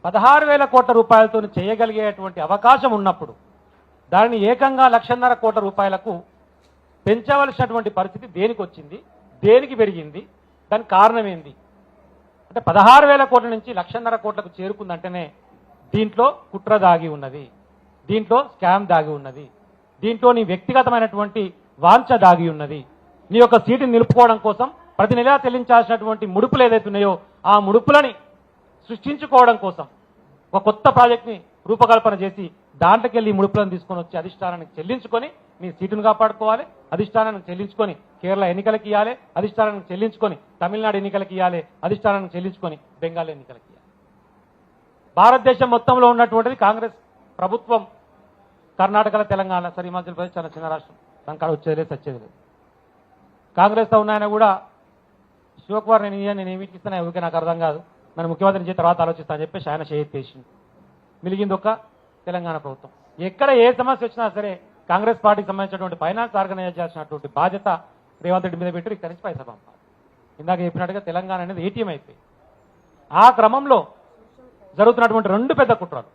16,000 కోట్ల రూపాయలతో చేయగలిగేటువంటి అవకాశం ఉన్నప్పుడు దానిని ఏకంగా 1,50,000 కోట్ల రూపాయలకు పెంచవలసినటువంటి పరిస్థితి దేనికి వచ్చింది, దేనికి పెరిగింది, దానికి కారణం ఏంది? అంటే 16,000 కోట్ల నుంచి 1,50,000 కోట్లకు చేరుకుందంటేనే దీంట్లో కుట్ర దాగి ఉన్నది, దీంట్లో స్కామ్ దాగి ఉన్నది, దీంట్లో నీ వ్యక్తిగతమైనటువంటి వాంఛ దాగి ఉన్నది. నీ యొక్క సీటుని నిలుపుకోవడం కోసం ప్రతి నెలా చెల్లించాల్సినటువంటి ముడుపులు ఏదైతే ఉన్నాయో ఆ ముడుపులని సృష్టించుకోవడం కోసం ఒక కొత్త ప్రాజెక్ట్ని రూపకల్పన చేసి దాంట్లోకి వెళ్ళి ముడుపులను తీసుకొని వచ్చి అధిష్టానానికి చెల్లించుకొని నీ సీటును కాపాడుకోవాలి, అధిష్టానానికి చెల్లించుకొని కేరళ ఎన్నికలకు ఇవ్వాలి, అధిష్టానానికి చెల్లించుకొని తమిళనాడు ఎన్నికలకు ఇవ్వాలి, అధిష్టానానికి చెల్లించుకొని బెంగాల్ ఎన్నికలకు ఇవ్వాలి. భారతదేశం మొత్తంలో ఉన్నటువంటిది కాంగ్రెస్ ప్రభుత్వం. కర్ణాటకలో, తెలంగాణ, సరే హిమాచల్ ప్రదేశ్ చాలా చిన్న రాష్ట్రం, దాని కాడ వచ్చేది లేదు, సచ్చేది లేదు. కాంగ్రెస్తో ఉన్నాయన కూడా శివకుమార్ నేను ఏమిటి ఇస్తాను ఎవరికి నాకు అర్థం కాదు, నన్ను ముఖ్యమంత్రి చేసి తర్వాత ఆలోచిస్తానని చెప్పేసి ఆయన చేసింది. మిలిగింది ఒక్క తెలంగాణ ప్రభుత్వం. ఎక్కడ ఏ సమస్య వచ్చినా సరే కాంగ్రెస్ పార్టీకి సంబంధించినటువంటి ఫైనాన్స్ ఆర్గనైజ్ చేసినటువంటి బాధ్యత రేవంత్ రెడ్డి మీద పెట్టి ఇక్కడి నుంచి పైసలు పంపాలి. ఇందాక చెప్పినట్టుగా తెలంగాణ అనేది ఏటీఎం అయిపోయింది. ఆ క్రమంలో జరుగుతున్నటువంటి 2 పెద్ద కుట్రలు,